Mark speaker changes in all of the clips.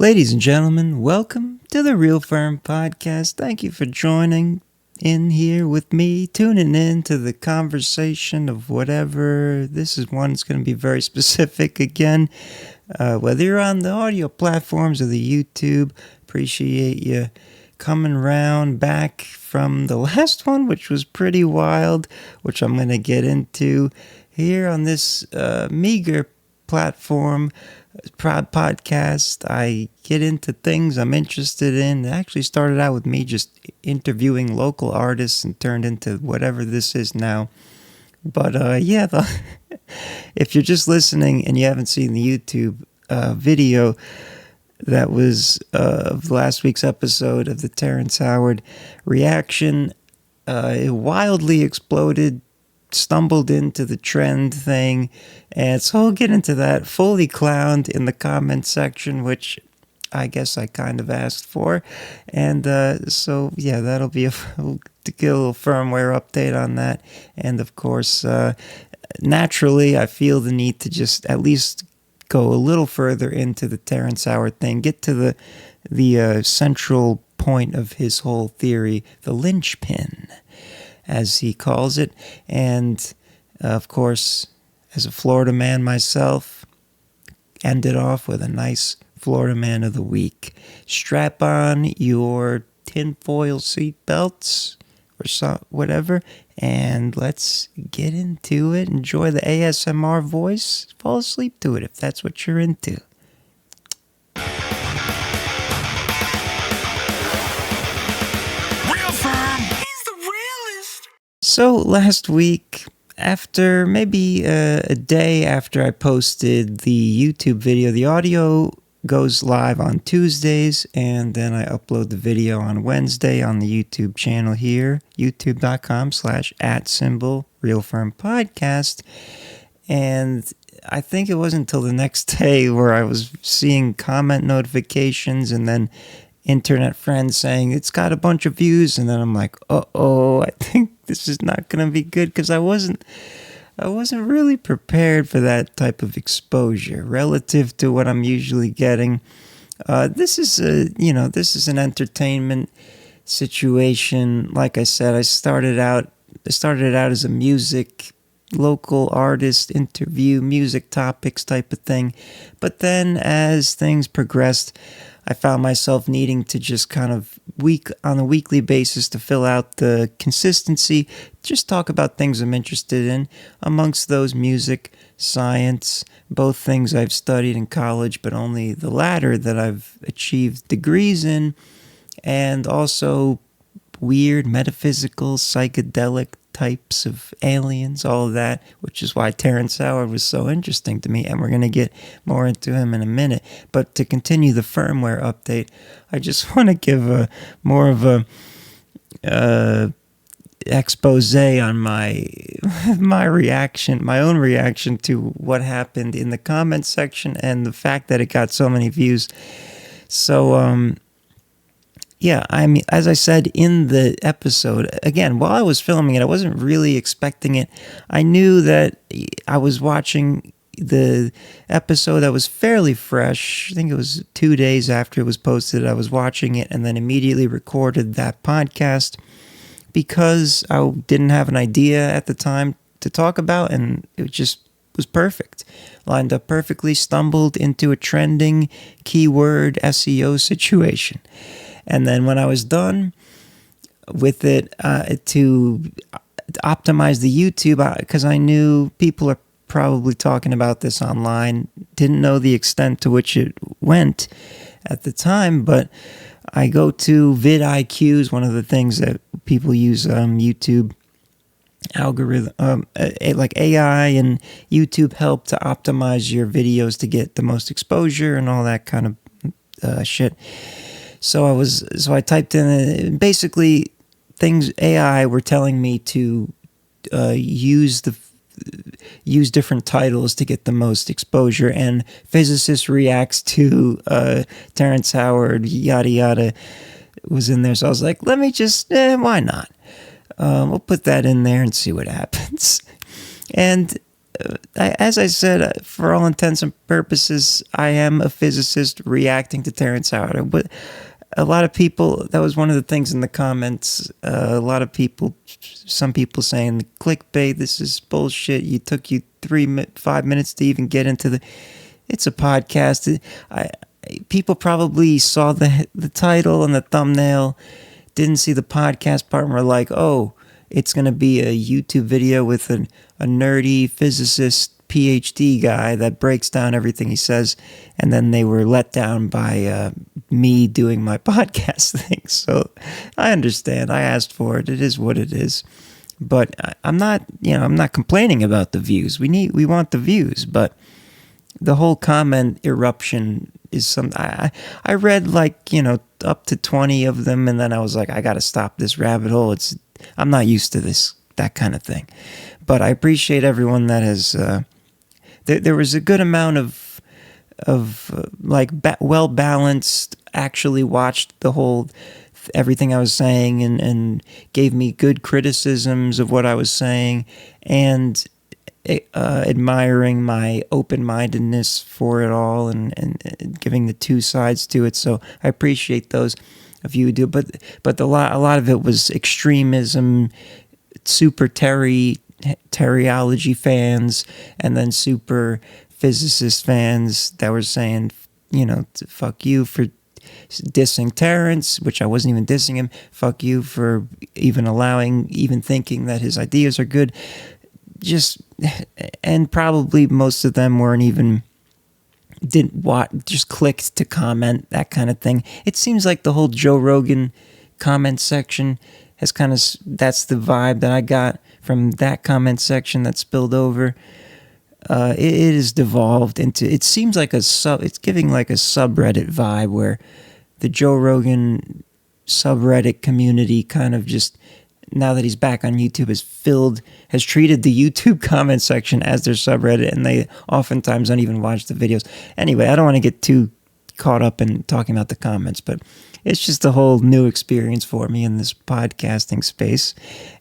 Speaker 1: Ladies and gentlemen, welcome to the Real Firm Podcast. Thank you for joining in here with me, tuning in to the conversation of whatever. This is one that's going to be very specific again. Whether you're on the audio platforms or the YouTube, appreciate you coming around back from the last one, which was pretty wild, which I'm going to get into here on this meager platform podcast. I get into things I'm interested in. It actually started out with me just interviewing local artists and turned into whatever this is now. But if you're just listening and you haven't seen the YouTube video that was of last week's episode of the Terrence Howard reaction, it wildly exploded, stumbled into the trend thing, and so I'll get into that. Fully clowned in the comment section, which I guess I kind of asked for, and that'll be we'll get a little firmware update on that, and of course, naturally, I feel the need to just at least go a little further into the Terrence Howard thing, get to the central point of his whole theory, the Lynchpin, as he calls it. And of course, as a Florida man myself, end it off with a nice Florida Man of the Week. Strap on your tinfoil seatbelts or whatever, and let's get into it. Enjoy the ASMR voice. Fall asleep to it if that's what you're into. So last week, after maybe a day after I posted the YouTube video, the audio goes live on Tuesdays, and then I upload the video on Wednesday on the YouTube channel here, youtube.com/@RealFirmPodcast. And I think it wasn't until the next day where I was seeing comment notifications and then internet friends saying it's got a bunch of views, and then I'm like, I think this is not going to be good, because I wasn't really prepared for that type of exposure relative to what I'm usually getting. This is an entertainment situation. Like I said, I started out as a music local artist interview, music topics type of thing, but then as things progressed, I found myself needing to just kind of on a weekly basis to fill out the consistency, just talk about things I'm interested in, amongst those music, science, both things I've studied in college, but only the latter that I've achieved degrees in, and also weird, metaphysical, psychedelic types of aliens, all of that, which is why Terrence Howard was so interesting to me, and we're going to get more into him in a minute. But to continue the firmware update, I just want to give more of a expose on my reaction, my own reaction to what happened in the comments section and the fact that it got so many views. So, yeah, I mean, as I said in the episode, again, while I was filming it, I wasn't really expecting it. I knew that I was watching the episode that was fairly fresh. I think it was 2 days after it was posted. I was watching it and then immediately recorded that podcast because I didn't have an idea at the time to talk about, and it just was perfect. Lined up perfectly, stumbled into a trending keyword SEO situation. And then when I was done with it, to optimize the YouTube, because I knew people are probably talking about this online, didn't know the extent to which it went at the time, but I go to vidIQs, one of the things that people use YouTube algorithm, like AI and YouTube help to optimize your videos to get the most exposure and all that kind of shit. So I typed in basically things AI were telling me to use different titles to get the most exposure, and physicist reacts to Terrence Howard, yada yada, was in there. So I was like, let me just why not? We'll put that in there and see what happens. And as I said, for all intents and purposes, I am a physicist reacting to Terrence Howard. But a lot of people, that was one of the things in the comments. A lot of people, some people saying, clickbait, this is bullshit. You took you 5 minutes to even get into the. It's a podcast. People probably saw the title and the thumbnail, didn't see the podcast part, and were like, oh, it's going to be a YouTube video with a nerdy physicist PhD guy that breaks down everything he says, and then they were let down by me doing my podcast thing. So I understand. I asked for it. It is what it is. But I'm not complaining about the views. We want the views, but the whole comment eruption is some. I read up to 20 of them, and then I was like, I got to stop this rabbit hole. I'm not used to that kind of thing. But I appreciate everyone that has. There was a good amount of well balanced. Actually watched the whole everything I was saying and gave me good criticisms of what I was saying and admiring my open-mindedness for it all and giving the two sides to it. So I appreciate those of you who do. But a lot of it was extremism, super Terryology fans, and then super physicist fans that were saying, fuck you for dissing Terrence, which I wasn't even dissing him. Fuck you for even thinking that his ideas are good. And probably most of them just clicked to comment, that kind of thing. It seems like the whole Joe Rogan comment section has that's the vibe that I got from that comment section that spilled over. It has devolved into, it seems like it's giving like a subreddit vibe where the Joe Rogan subreddit community kind of just, now that he's back on YouTube, has treated the YouTube comment section as their subreddit, and they oftentimes don't even watch the videos. Anyway, I don't want to get too caught up in talking about the comments, but it's just a whole new experience for me in this podcasting space,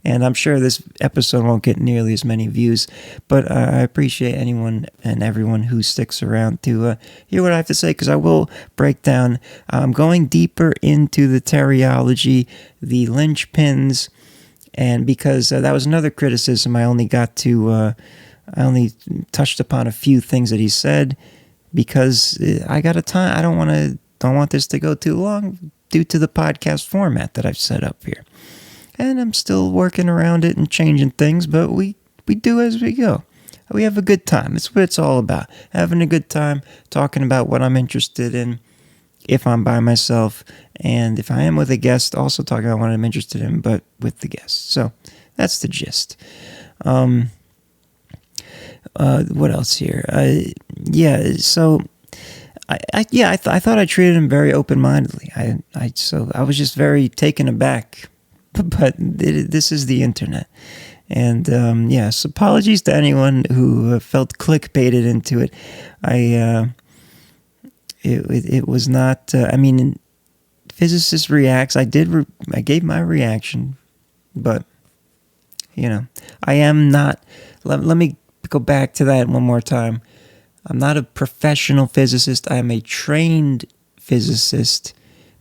Speaker 1: and I'm sure this episode won't get nearly as many views, but I appreciate anyone and everyone who sticks around to hear what I have to say, because I will break down. I'm going deeper into the Terryology, the Lynchpins, and because that was another criticism, I only touched upon a few things that he said, because I got a time. I don't want this to go too long due to the podcast format that I've set up here. And I'm still working around it and changing things, but we do as we go. We have a good time. It's what it's all about. Having a good time, talking about what I'm interested in if I'm by myself, and if I am with a guest, also talking about what I'm interested in, but with the guest. So that's the gist. What else here? So I thought I treated him very open-mindedly. I was just very taken aback, but this is the internet. And so apologies to anyone who felt clickbaited into it. It was not, physicist reacts. I gave my reaction, but I am not, let me go back to that one more time. I'm not a professional physicist. I am a trained physicist,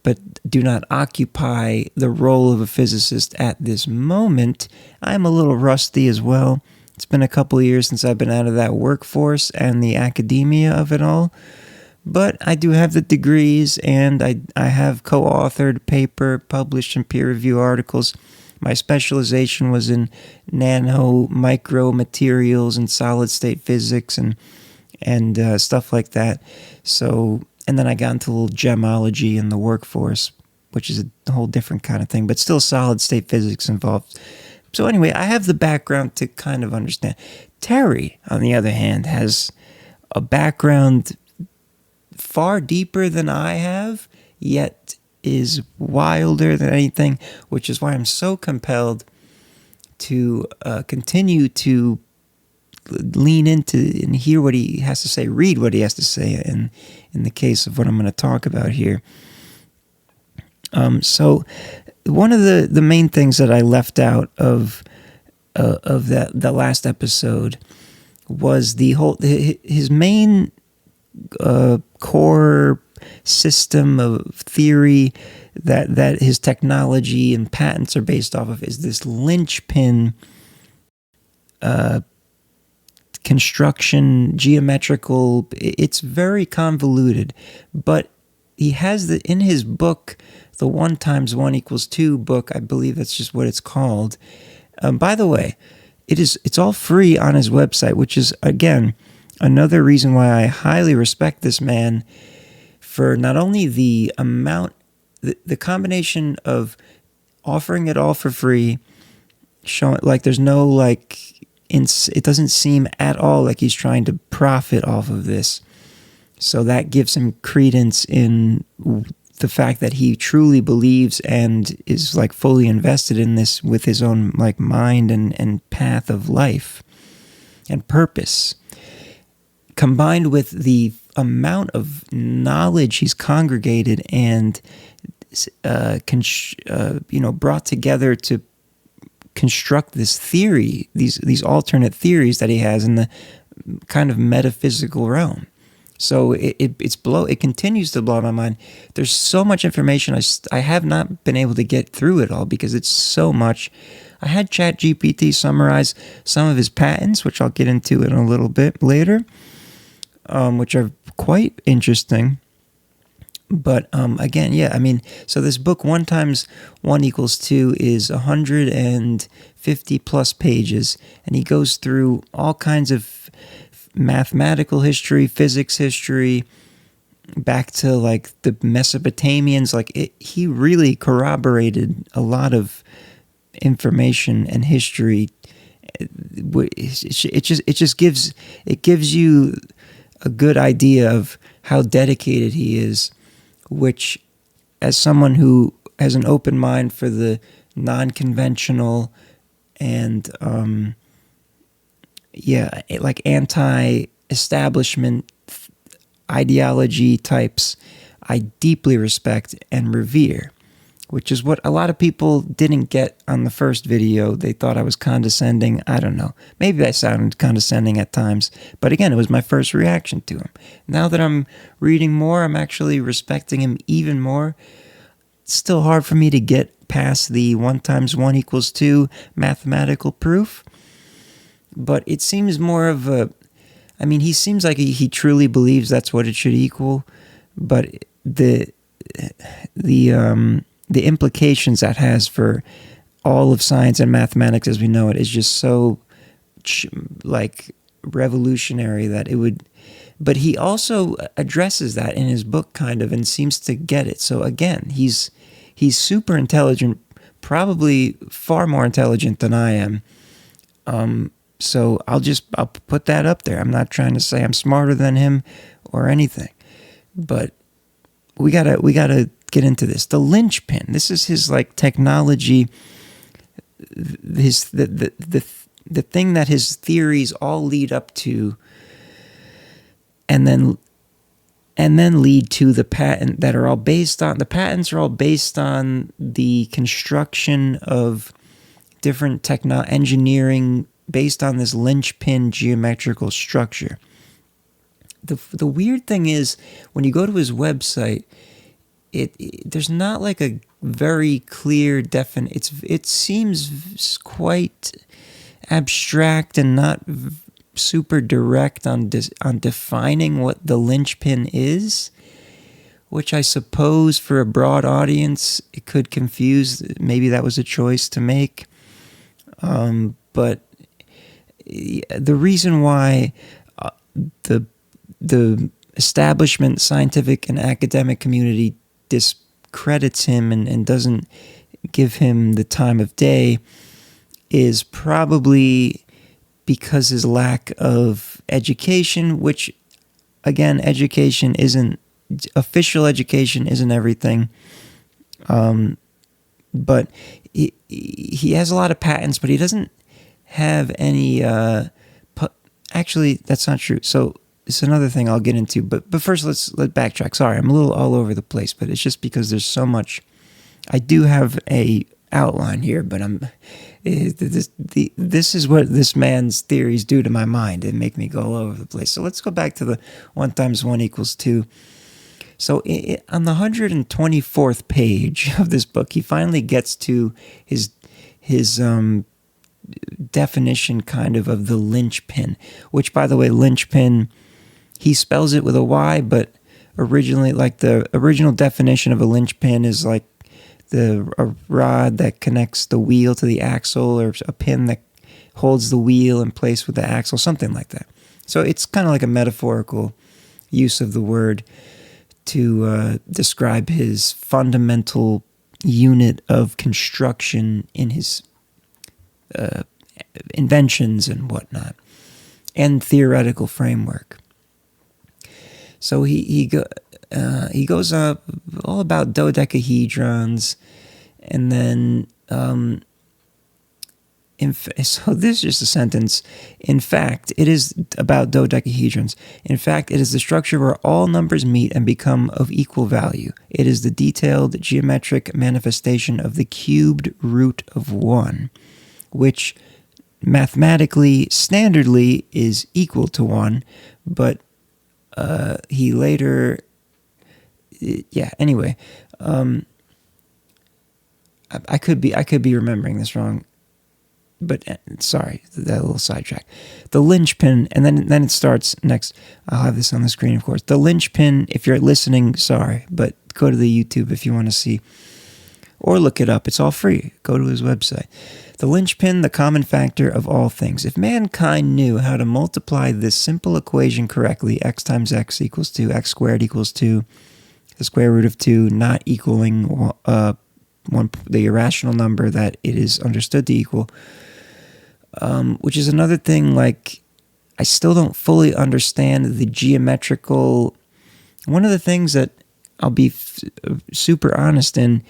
Speaker 1: but do not occupy the role of a physicist at this moment. I'm a little rusty as well. It's been a couple of years since I've been out of that workforce and the academia of it all. But I do have the degrees, and I have co-authored paper, published in peer-review articles. My specialization was in nano micro materials and solid-state physics and stuff like that. So, and then I got into a little gemology in the workforce, which is a whole different kind of thing, but still solid-state physics involved. So anyway, I have the background to kind of understand. Terry, on the other hand, has a background far deeper than I have, yet is wilder than anything, which is why I'm so compelled to continue to lean into and hear what he has to say, read what he has to say in the case of what I'm going to talk about here. So one of the main things that I left out of the last episode was his main core system of theory that his technology and patents are based off of is this Lynchpin construction, geometrical. It's very convoluted, but he has in his book, the 1 × 1 = 2 book, I believe that's just what it's called. By the way, it's all free on his website, which is, again, another reason why I highly respect this man for not only the amount, the combination of offering it all for free, showing like there's no it doesn't seem at all like he's trying to profit off of this. So that gives him credence in the fact that he truly believes and is like fully invested in this with his own like mind and path of life and purpose, combined with the amount of knowledge he's congregated and brought together to construct this theory, these alternate theories that he has in the kind of metaphysical realm. So it continues to blow my mind. There's so much information. I have not been able to get through it all because it's so much. I had ChatGPT summarize some of his patents, which I'll get into in a little bit later, which are quite interesting. But again, yeah, I mean, so this book 1 × 1 = 2 is 150 plus pages, and he goes through all kinds of mathematical history, physics history, back to like the Mesopotamians. He really corroborated a lot of information and history. It gives you a good idea of how dedicated he is, which, as someone who has an open mind for the non-conventional and like anti-establishment ideology types, I deeply respect and revere, which is what a lot of people didn't get on the first video. They thought I was condescending. I don't know. Maybe I sounded condescending at times, but again, it was my first reaction to him. Now that I'm reading more, I'm actually respecting him even more. It's still hard for me to get past the 1 × 1 = 2 mathematical proof, but it seems more of he seems like he truly believes that's what it should equal, but the implications that has for all of science and mathematics as we know it is just so revolutionary that it would. But he also addresses that in his book kind of and seems to get it. So again, he's super intelligent, probably far more intelligent than I am. So I'll put that up there. I'm not trying to say I'm smarter than him or anything, but we gotta get into this. The Lynchpin. This is his technology. The thing that his theories all lead up to, and then lead to the patent that are all based on. The patents are all based on the construction of different engineering based on this Lynchpin geometrical structure. The weird thing is when you go to his website, there's not like a very clear it seems quite abstract and not super direct on defining what the Lynchpin is, which I suppose for a broad audience it could confuse. Maybe that was a choice to make, but the reason why the establishment, scientific and academic community discredits him and doesn't give him the time of day is probably because his lack of education, which, again, official education isn't everything. But he has a lot of patents, but he doesn't have any, actually, that's not true. So it's another thing I'll get into, but first let's backtrack. Sorry, I'm a little all over the place, but it's just because there's so much. I do have a outline here, but this is what this man's theories do to my mind. They make me go all over the place. So let's go back to the 1 times 1 equals 2. So on the 124th page of this book, he finally gets to his definition kind of the linchpin, which, by the way, linchpin, he spells it with a Y, but originally, like, the original definition of a linchpin is like a rod that connects the wheel to the axle, or a pin that holds the wheel in place with the axle, something like that. So it's kind of like a metaphorical use of the word to describe his fundamental unit of construction in his inventions and whatnot, and theoretical framework. So he goes up all about dodecahedrons, and then so this is just a sentence. In fact, it is about dodecahedrons. In fact, it is the structure where all numbers meet and become of equal value. It is the detailed geometric manifestation of the cubed root of 1, which mathematically, standardly, is equal to 1, but he later, anyway, I could be remembering this wrong, but sorry, that little sidetrack. The linchpin, and then it starts next. I'll have this on the screen, of course. The linchpin, if you're listening, sorry, but go to the YouTube if you want to see, or look it up. It's all free. Go to his website. The linchpin, the common factor of all things. If mankind knew how to multiply this simple equation correctly, x times x equals 2, x squared equals 2, the square root of 2 not equaling the irrational number that it is understood to equal, which is another thing, like, I still don't fully understand the geometrical. One of the things that I'll be super honest in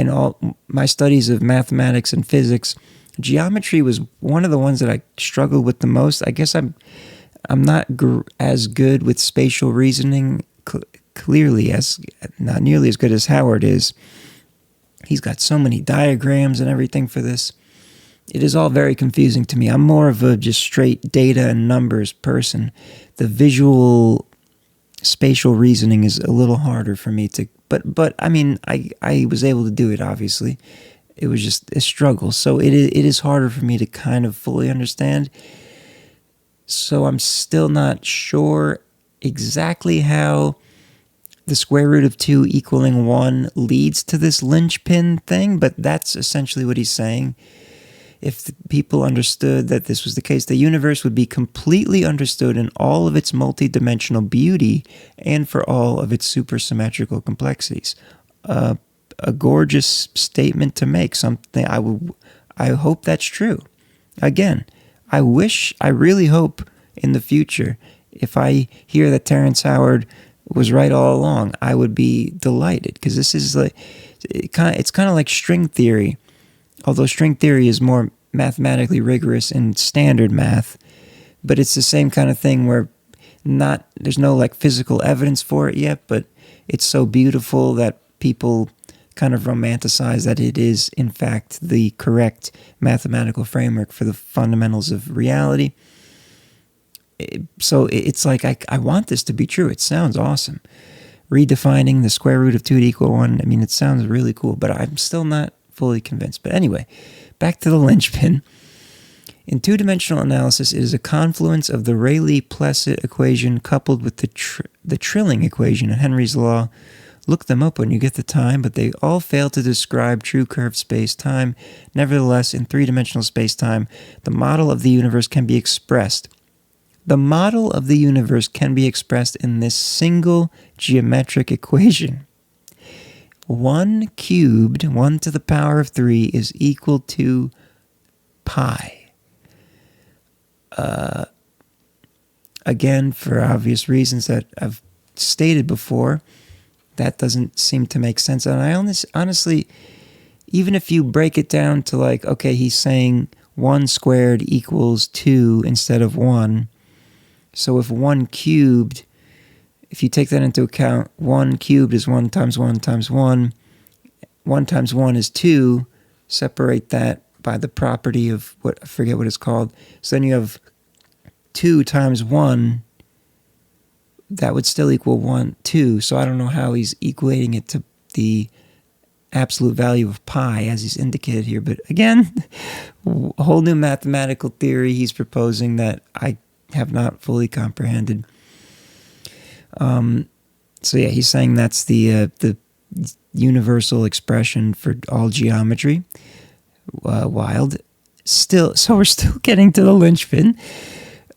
Speaker 1: all my studies of mathematics and physics, geometry was one of the ones that I struggled with the most. I guess I'm not as good with spatial reasoning, clearly, as not nearly as good as Howard is. He's got so many diagrams and everything for this. It is all very confusing to me. I'm more of a just straight data and numbers person. The visual spatial reasoning is a little harder for me to, but I mean, I was able to do it, obviously. It was just a struggle. So it is harder for me to kind of fully understand. So I'm still not sure exactly how the square root of 2 equaling 1 leads to this linchpin thing, but that's essentially what he's saying. If people understood that this was the case, the universe would be completely understood in all of its multidimensional beauty and for all of its supersymmetrical complexities. A gorgeous statement to make. Something I hope that's true. Again, I really hope in the future, if I hear that Terrence Howard was right all along, I would be delighted, because this is like, it's kind of like string theory. Although string theory is more mathematically rigorous in standard math, but it's the same kind of thing where there's no like physical evidence for it yet, but it's so beautiful that people kind of romanticize that it is in fact the correct mathematical framework for the fundamentals of reality. So it's like, I want this to be true. It sounds awesome. Redefining the square root of 2 to equal 1. I mean, it sounds really cool, but I'm still not fully convinced. But anyway, back to the linchpin. In two-dimensional analysis, it is a confluence of the Rayleigh-Plesset equation coupled with the Trilling equation and Henry's law. Look them up when you get the time, but they all fail to describe true curved space-time. Nevertheless, in three-dimensional space-time, the model of the universe can be expressed. The model of the universe can be expressed in this single geometric equation. 1 cubed, 1 to the power of 3, is equal to pi. Again, for obvious reasons that I've stated before, that doesn't seem to make sense. And I honestly, even if you break it down to like, okay, he's saying 1 squared equals 2 instead of 1. So if 1 cubed, if you take that into account, 1 cubed is 1 times 1 times 1. 1 times 1 is 2. separate that by the property of what, I forget what it's called. So then you have 2 times 1, that would still equal 1, 2. So I don't know how he's equating it to the absolute value of pi as he's indicated here. But again, a whole new mathematical theory he's proposing that I have not fully comprehended. So yeah, he's saying that's the universal expression for all geometry. Wild. So we're still getting to the Lynchpin.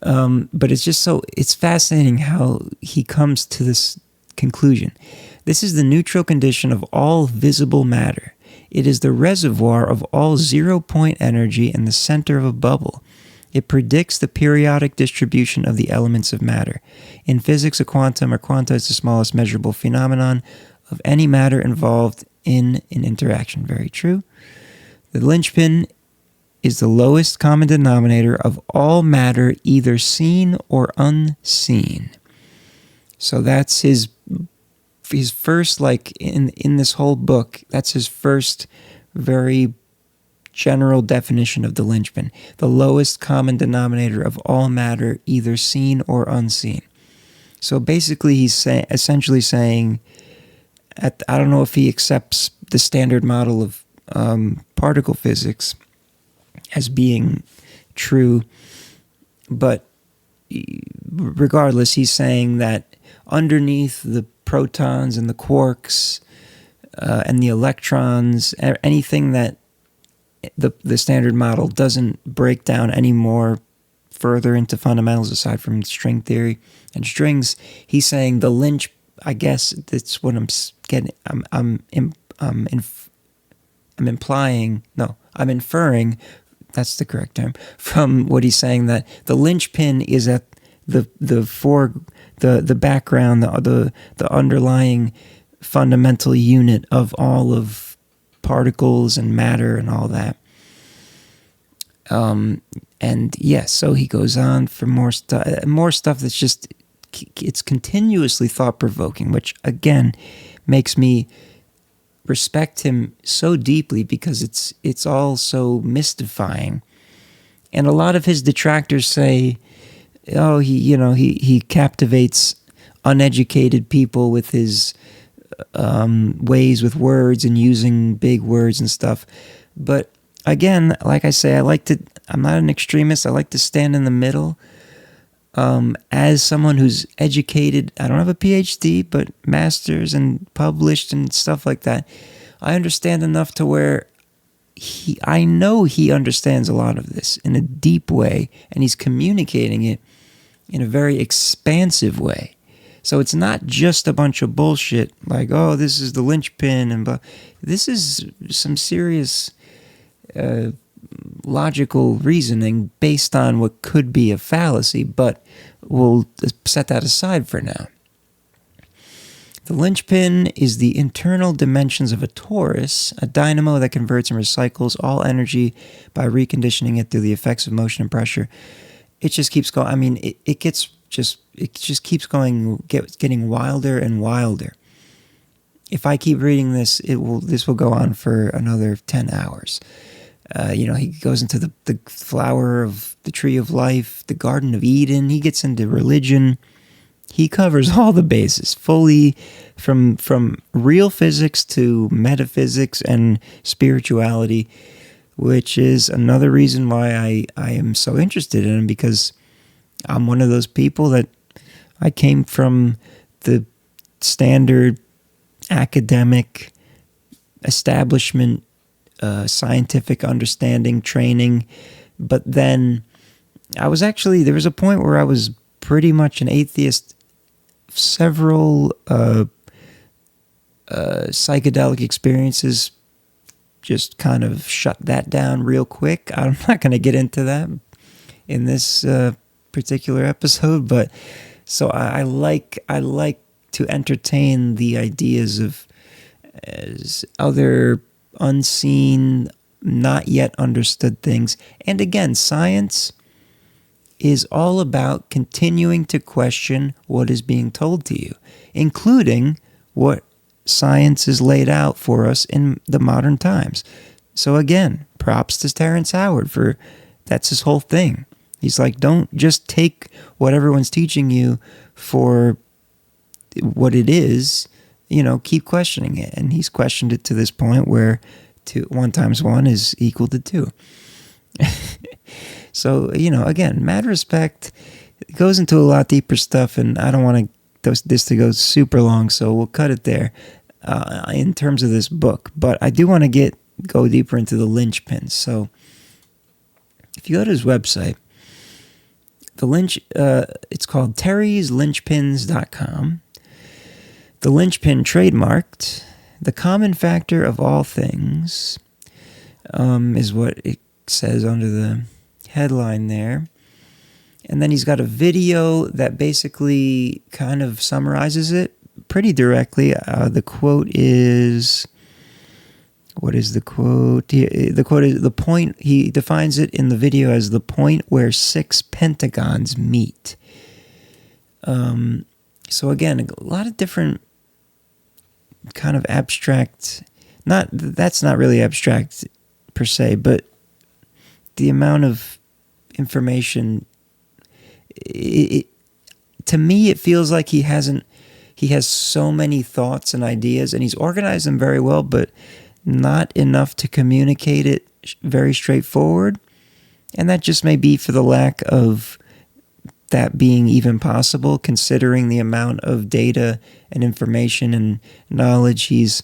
Speaker 1: But it's fascinating how he comes to this conclusion. This is the neutral condition of all visible matter. It is the reservoir of all zero-point energy and the center of a bubble. It predicts the periodic distribution of the elements of matter. In physics, a quantum or quanta is the smallest measurable phenomenon of any matter involved in an interaction. Very true. The Lynchpin is the lowest common denominator of all matter, either seen or unseen. So that's his first, like in this whole book, that's his first very general definition of the Lynchpin. The lowest common denominator of all matter, either seen or unseen. So basically he's essentially saying, I don't know if he accepts the standard model of particle physics as being true, but regardless, he's saying that underneath the protons and the quarks and the electrons, anything that the standard model doesn't break down any more further into fundamentals aside from string theory and strings, he's saying the Lynch, I guess that's what I'm getting, I'm inferring, that's the correct term, from what he's saying, that the Lynchpin is at the background, the underlying fundamental unit of all of particles and matter and all that. And yes, so he goes on for more stuff that's just, it's continuously thought-provoking, which again makes me respect him so deeply, because it's all so mystifying. And a lot of his detractors say, oh, he captivates uneducated people with his ways with words and using big words and stuff. But again, like I say, I'm not an extremist. I like to stand in the middle. As someone who's educated, I don't have a PhD, but master's and published and stuff like that, I understand enough to where I know he understands a lot of this in a deep way, and he's communicating it in a very expansive way. So it's not just a bunch of bullshit like, oh, this is the Lynchpin, and blah. This is some serious logical reasoning based on what could be a fallacy, but we'll set that aside for now. The Lynchpin is the internal dimensions of a torus, a dynamo that converts and recycles all energy by reconditioning it through the effects of motion and pressure. It just keeps going. I mean, it just keeps going, getting wilder and wilder. If I keep reading this, this will go on for another 10 hours. He goes into the flower of the tree of life, the Garden of Eden. He gets into religion. He covers all the bases fully, from real physics to metaphysics and spirituality, which is another reason why I am so interested in him, because I'm one of those people that I came from the standard academic establishment, scientific understanding, training, but then there was a point where I was pretty much an atheist. Several psychedelic experiences just kind of shut that down real quick. I'm not going to get into that in this particular episode, but so I like to entertain the ideas of other unseen, not yet understood things. And again, science is all about continuing to question what is being told to you, including what science has laid out for us in the modern times. So again, props to Terrence Howard for that's his whole thing. He's like, don't just take what everyone's teaching you for what it is, keep questioning it. And he's questioned it to this point where 1 times 1 is equal to 2. So, again, mad respect. It goes into a lot deeper stuff, and I don't want this to go super long, so we'll cut it there in terms of this book. But I do want to go deeper into the Lynchpins. So if you go to his website, it's called terryslynchpins.com. The Lynchpin trademarked, the common factor of all things, is what it says under the headline there. And then he's got a video that basically kind of summarizes it pretty directly. The quote is, what is the quote? The quote is, the point, he defines it in the video as the point where 6 pentagons meet. So again, a lot of different kind of abstract, that's not really abstract per se, but the amount of information, to me, it feels like he has so many thoughts and ideas, and he's organized them very well, but not enough to communicate it very straightforward. And that just may be for the lack of that being even possible, considering the amount of data and information and knowledge he's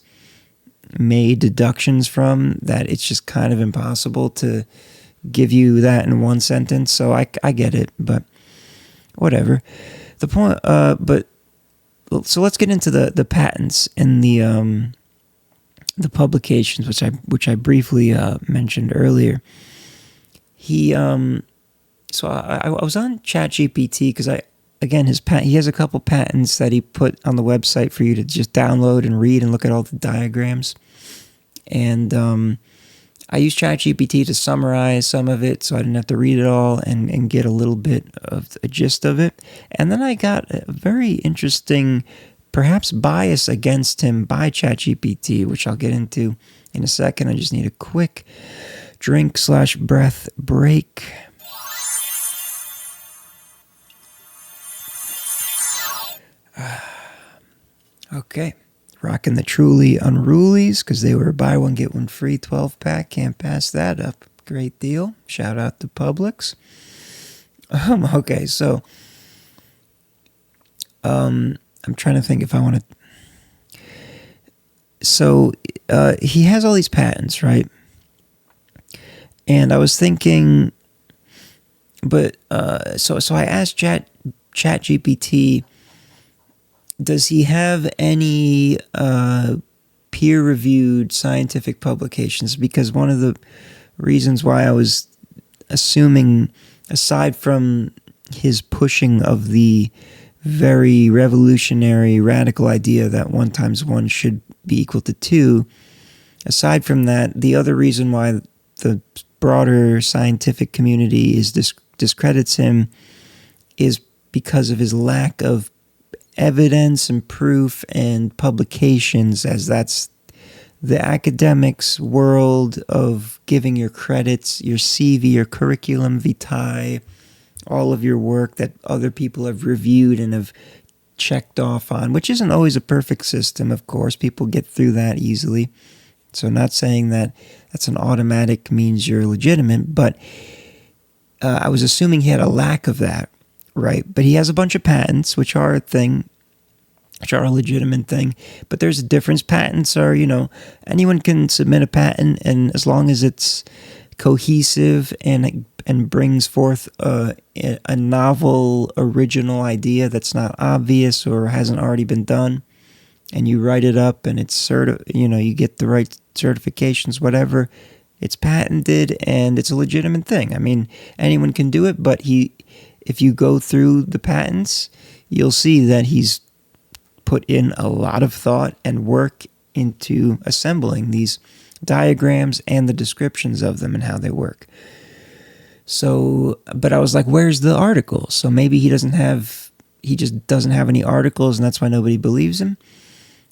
Speaker 1: made deductions from, that it's just kind of impossible to give you that in one sentence. So I get it, but whatever. The point, so let's get into the patents and the publications, which I briefly mentioned earlier. So I was on ChatGPT because he has a couple patents that he put on the website for you to just download and read and look at all the diagrams. And I used ChatGPT to summarize some of it so I didn't have to read it all and get a little bit of a gist of it. And then I got a very interesting, perhaps bias against him by ChatGPT, which I'll get into in a second. I just need a quick drink/breath break. Okay, rocking the Truly Unrulies because they were buy one get one free 12-pack. Can't pass that up. Great deal. Shout out to Publix. Okay, so I'm trying to think if I want to. So he has all these patents, right? And I was thinking, but so I asked ChatGPT, does he have any peer-reviewed scientific publications? Because one of the reasons why I was assuming, aside from his pushing of the very revolutionary, radical idea that 1 times 1 should be equal to 2, aside from that, the other reason why the broader scientific community discredits him is because of his lack of evidence and proof and publications, as that's the academics world of giving your credits, your CV, your curriculum vitae, all of your work that other people have reviewed and have checked off on, which isn't always a perfect system, of course. People get through that easily. So not saying that that's an automatic means you're legitimate, but I was assuming he had a lack of that. Right, but he has a bunch of patents, which are a thing, which are a legitimate thing. But there's a difference. Patents are, anyone can submit a patent, and as long as it's cohesive and brings forth a novel, original idea that's not obvious or hasn't already been done, and you write it up and it's you get the right certifications, whatever, it's patented and it's a legitimate thing. I mean, anyone can do it, but if you go through the patents, you'll see that he's put in a lot of thought and work into assembling these diagrams and the descriptions of them and how they work. So, but I was like, where's the articles? So maybe he just doesn't have any articles, and that's why nobody believes him.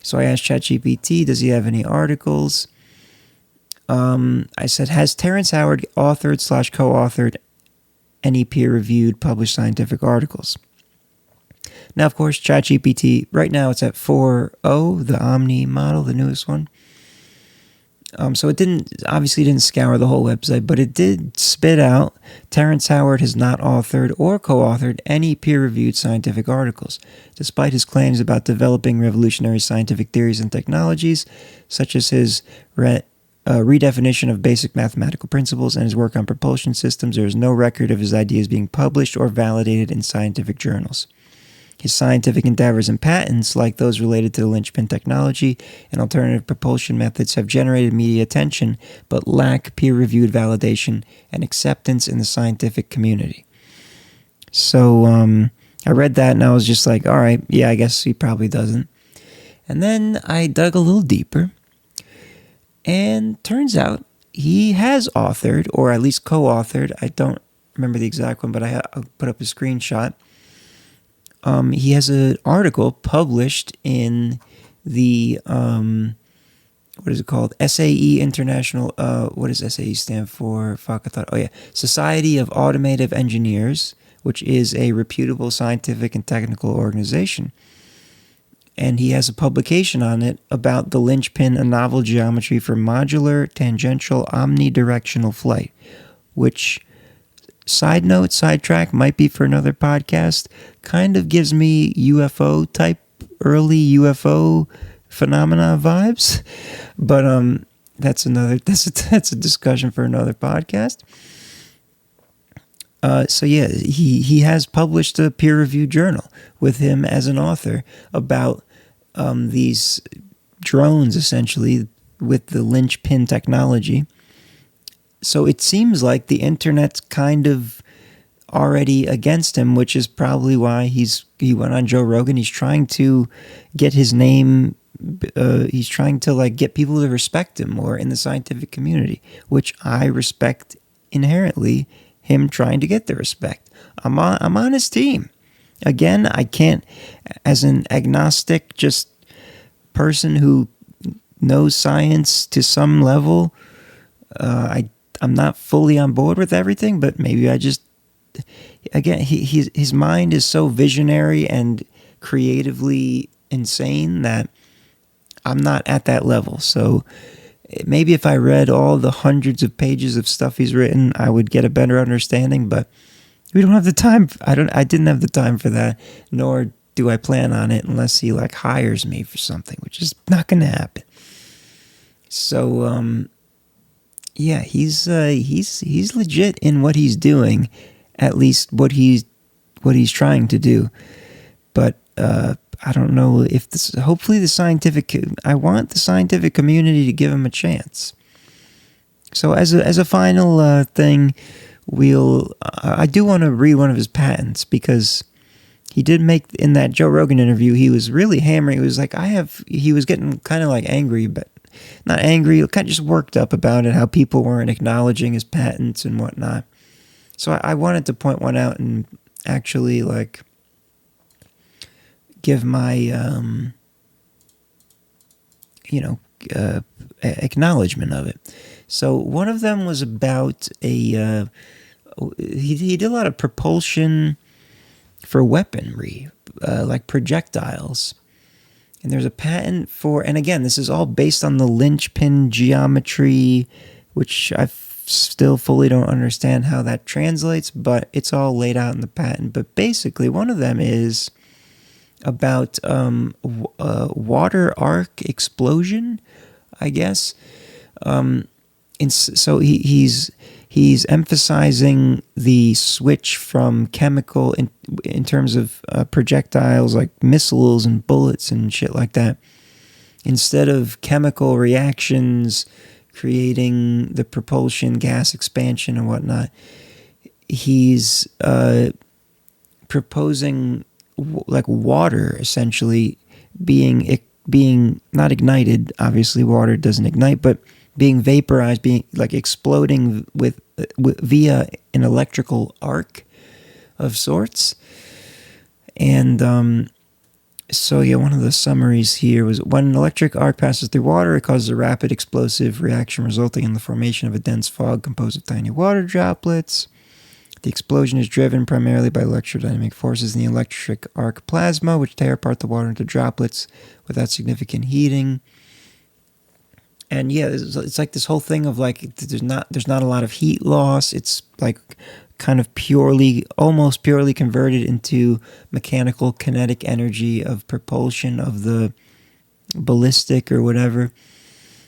Speaker 1: So I asked ChatGPT, does he have any articles? I said, has Terrence Howard authored/co-authored any peer-reviewed published scientific articles? Now, of course, ChatGPT, right now it's at 4.0, the Omni model, the newest one. So it obviously didn't scour the whole website, but it did spit out Terrence Howard has not authored or co-authored any peer-reviewed scientific articles, despite his claims about developing revolutionary scientific theories and technologies, such as his redefinition of basic mathematical principles and his work on propulsion systems. There is no record of his ideas being published or validated in scientific journals. His scientific endeavors and patents, like those related to the Lynchpin technology and alternative propulsion methods, have generated media attention but lack peer-reviewed validation and acceptance in the scientific community. So I read that and I was just like, all right, yeah, I guess he probably doesn't. And then I dug a little deeper, and turns out he has authored, or at least co-authored, I don't remember the exact one, but I'll put up a screenshot. He has an article published in the, what is it called? SAE International, what does SAE stand for? Society of Automotive Engineers, which is a reputable scientific and technical organization. And he has a publication on it about the Lynchpin, a novel geometry for modular, tangential, omnidirectional flight, which... Side note, sidetrack, might be for another podcast, kind of gives me UFO type, early UFO phenomena vibes. But that's a discussion for another podcast. So yeah, he has published a peer-reviewed journal with him as an author about these drones, essentially, with the Lynchpin technology. So it seems like the internet's kind of already against him, which is probably why he went on Joe Rogan. He's trying to get his name. He's trying to get people to respect him more in the scientific community, which I respect inherently. Him trying to get the respect. I'm on his team. Again, I can't, as an agnostic, just person who knows science to some level. I'm not fully on board with everything, but maybe I just, again, his mind is so visionary and creatively insane that I'm not at that level. So maybe if I read all the hundreds of pages of stuff he's written, I would get a better understanding, but we don't have the time. I didn't have the time for that, nor do I plan on it unless he hires me for something, which is not going to happen. So, yeah, he's legit in what he's doing, at least what he's trying to do. But I don't know if this. Hopefully, I want the scientific community to give him a chance. So as a final thing, I do want to read one of his patents, because he did make, in that Joe Rogan interview, he was really hammering. He was he was getting kind of angry, but not angry, kind of just worked up about it, how people weren't acknowledging his patents and whatnot. So I wanted to point one out and actually give my acknowledgement of it. So one of them was about he did a lot of propulsion for weaponry, like projectiles. And there's a patent for, and again, this is all based on the Lynchpin geometry, which I still fully don't understand how that translates, but it's all laid out in the patent. But basically, one of them is about water arc explosion, I guess. So he's emphasizing the switch from chemical in terms of projectiles like missiles and bullets and shit like that. Instead of chemical reactions creating the propulsion, gas expansion and whatnot, he's proposing water essentially being not ignited. Obviously, water doesn't ignite, but being vaporized, being exploding via an electrical arc of sorts. And So yeah, one of the summaries here was when an electric arc passes through water, it causes a rapid explosive reaction resulting in the formation of a dense fog composed of tiny water droplets. The explosion is driven primarily by electrodynamic forces in the electric arc plasma, which tear apart the water into droplets without significant heating. And yeah, it's like this whole thing of like there's not a lot of heat loss. It's like kind of almost purely converted into mechanical kinetic energy of propulsion of the ballistic or whatever.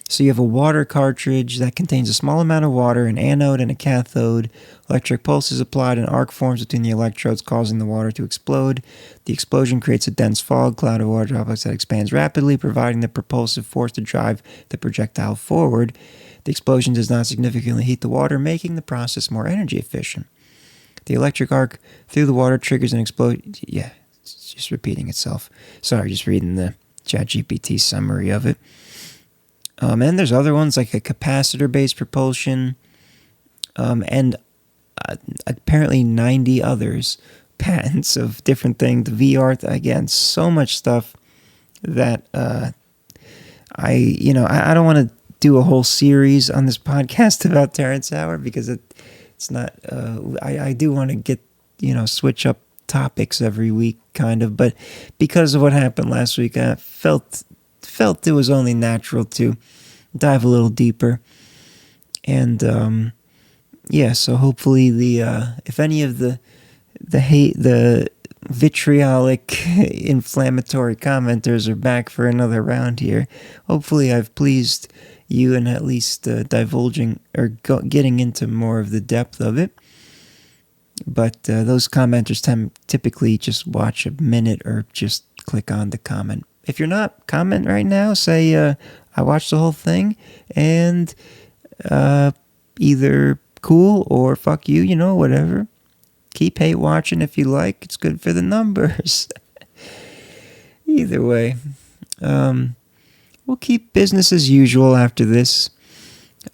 Speaker 1: So you have a water cartridge that contains a small amount of water, an anode and a cathode. Electric pulse is applied and arc forms between the electrodes, causing the water to explode. The explosion creates a dense fog cloud of water droplets that expands rapidly, providing the propulsive force to drive the projectile forward. The explosion does not significantly heat the water, making the process more energy efficient. The electric arc through the water triggers an explosion. Yeah, it's just repeating itself. Sorry, just reading the ChatGPT summary of it. And there's other ones like a capacitor-based propulsion, and apparently 90 others, patents of different things. The VR, again, so much stuff that I don't want to do a whole series on this podcast about Terrence Howard because it's not. I do want to get switch up topics every week, kind of, but because of what happened last week, I felt it was only natural to dive a little deeper. And so hopefully if any of the vitriolic inflammatory commenters are back for another round here, hopefully I've pleased you in at least divulging or getting into more of the depth of it. But those commenters typically just watch a minute or just click on the comment. If you're not, comment right now. Say, I watched the whole thing, and either cool or fuck you, whatever. Keep hate watching if you like. It's good for the numbers. Either way. We'll keep business as usual after this.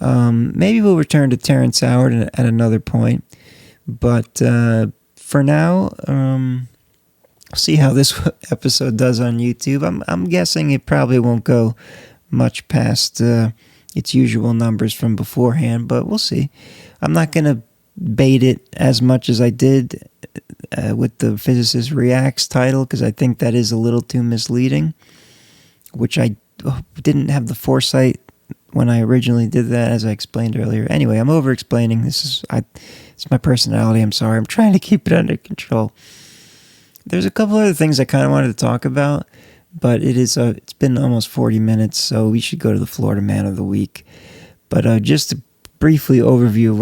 Speaker 1: Maybe we'll return to Terrence Howard at another point. But for now, see how this episode does on YouTube. I'm guessing it probably won't go much past its usual numbers from beforehand, but we'll see. I'm not going to bait it as much as I did with the Physicist Reacts title, because I think that is a little too misleading, which I didn't have the foresight when I originally did that, as I explained earlier. Anyway, I'm over-explaining. It's my personality. I'm sorry. I'm trying to keep it under control. There's a couple other things I kind of wanted to talk about, but it's been almost 40 minutes, so we should go to the Florida Man of the Week. But just to briefly overview of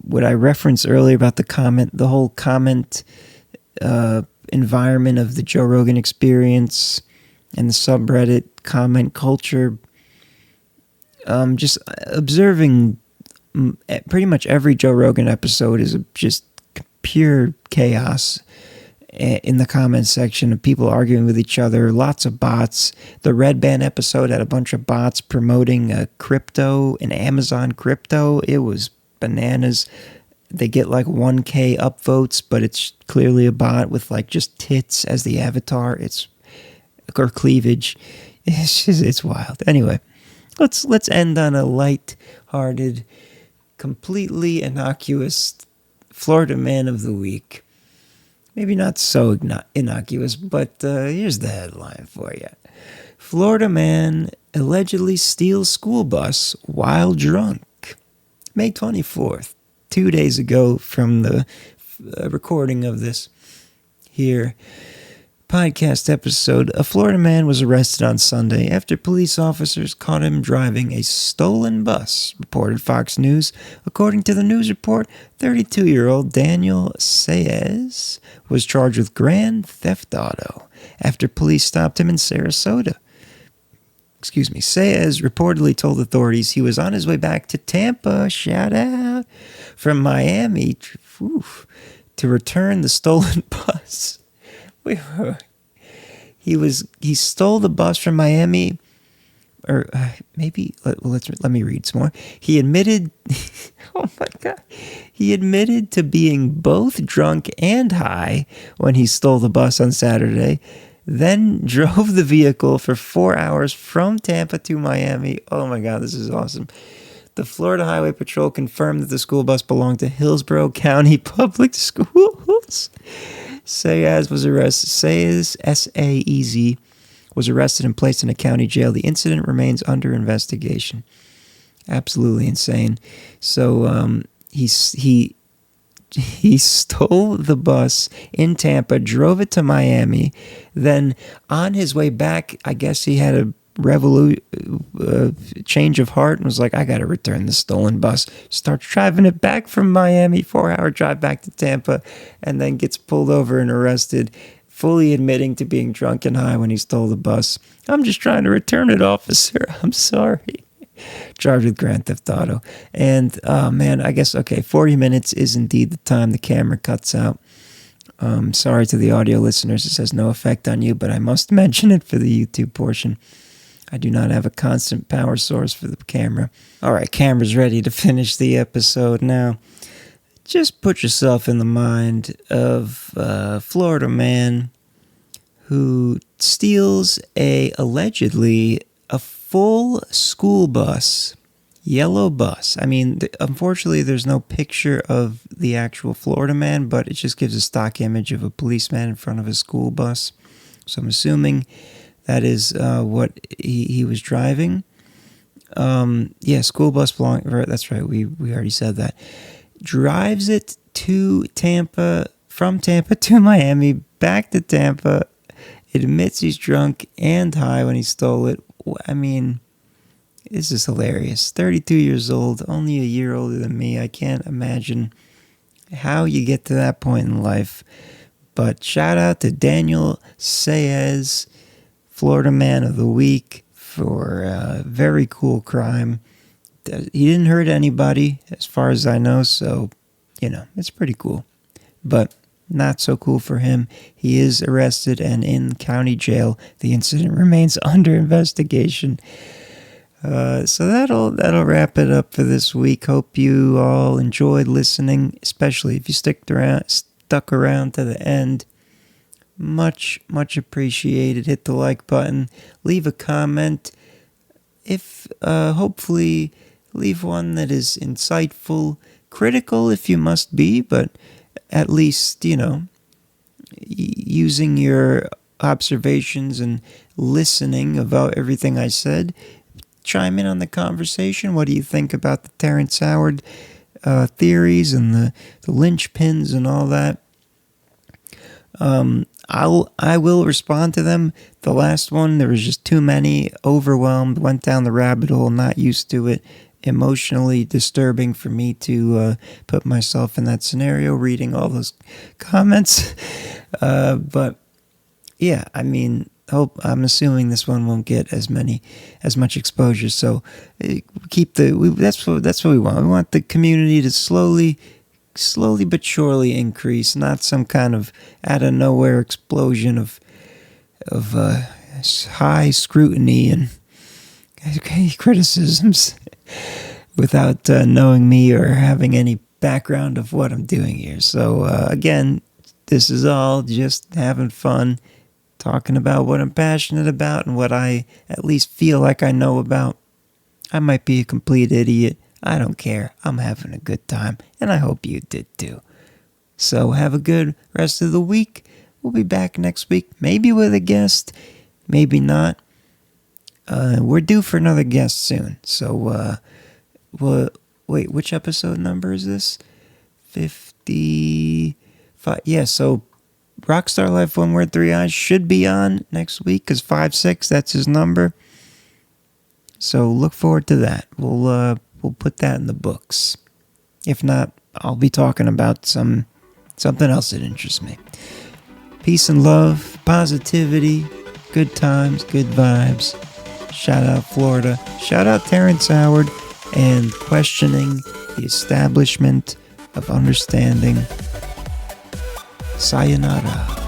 Speaker 1: what I referenced earlier about the whole comment environment of the Joe Rogan Experience and the subreddit comment culture. Just observing pretty much every Joe Rogan episode is just pure chaos in the comments section of people arguing with each other, lots of bots. The Red Band episode had a bunch of bots promoting an Amazon crypto. It was bananas. They get like 1K upvotes, but it's clearly a bot with like just tits as the avatar. Or cleavage. It's wild. Anyway, let's end on a light-hearted, completely innocuous Florida Man of the Week. Maybe not so innocuous, but here's the headline for you. Florida man allegedly steals school bus while drunk. May 24th, 2 days ago from the recording of this here podcast episode, a Florida man was arrested on Sunday after police officers caught him driving a stolen bus, reported Fox News. According to the news report, 32-year-old Daniel Saez was charged with grand theft auto after police stopped him in Sarasota. Saez reportedly told authorities he was on his way back to Tampa, shout out, from Miami, to return the stolen bus. He stole the bus from Miami, or maybe let me read some more. He admitted, oh my God, he admitted to being both drunk and high when he stole the bus on Saturday, then drove the vehicle for 4 hours from Tampa to Miami. Oh my God, this is awesome. The Florida Highway Patrol confirmed that the school bus belonged to Hillsborough County Public Schools. Saez was arrested. Saez, S-A-E-Z, was arrested and placed in a county jail. The incident remains under investigation. Absolutely insane. So he stole the bus in Tampa, drove it to Miami. Then on his way back, I guess he had a change of heart and was like, I got to return the stolen bus. Starts driving it back from Miami, 4-hour drive back to Tampa, and then gets pulled over and arrested, fully admitting to being drunk and high when he stole the bus. I'm just trying to return it, officer. I'm sorry. Charged with Grand Theft Auto. And, man, I guess, 40 minutes is indeed the time the camera cuts out. Sorry to the audio listeners. This has no effect on you, but I must mention it for the YouTube portion. I do not have a constant power source for the camera. All right, camera's ready to finish the episode now. Just put yourself in the mind of a Florida man who steals allegedly a full school bus, yellow bus. I mean, unfortunately, there's no picture of the actual Florida man, but it just gives a stock image of a policeman in front of a school bus. So I'm assuming that is what he was driving. School bus belonging. That's right. We already said that. Drives it to Tampa, from Tampa to Miami, back to Tampa. It admits he's drunk and high when he stole it. I mean, this is hilarious. 32 years old, only a year older than me. I can't imagine how you get to that point in life. But shout out to Daniel Saez, Florida Man of the Week, for a very cool crime. He didn't hurt anybody, as far as I know, so, it's pretty cool. But not so cool for him. He is arrested and in county jail. The incident remains under investigation. So that'll wrap it up for this week. Hope you all enjoyed listening, especially if you stuck around to the end. Much appreciated. Hit the like button. Leave a comment. If hopefully leave one that is insightful, critical if you must be, but at least, using your observations and listening about everything I said. Chime in on the conversation. What do you think about the Terrence Howard theories and the Lynchpins and all that? I will respond to them. The last one, there was just too many, overwhelmed, went down the rabbit hole, not used to it. Emotionally disturbing for me to put myself in that scenario, reading all those comments. But yeah, I mean, I'm assuming this one won't get as much exposure. So that's what we want. We want the community to slowly but surely increase, not some kind of out of nowhere explosion of high scrutiny and criticisms without knowing me or having any background of what I'm doing here. So again, this is all just having fun, talking about what I'm passionate about and what I at least feel like I know about. I might be a complete idiot. I don't care. I'm having a good time, and I hope you did too. So have a good rest of the week. We'll be back next week, maybe with a guest, maybe not. We're due for another guest soon. So, wait, which episode number is this? 55. Yeah, so Rockstar Life, One Word, Three Eyes should be on next week, because 56, that's his number. So look forward to that. We'll put that in the books. If not, I'll be talking about something else that interests me. Peace and love, positivity, good times, good vibes. Shout out Florida. Shout out Terrence Howard and questioning the establishment of understanding. Sayonara.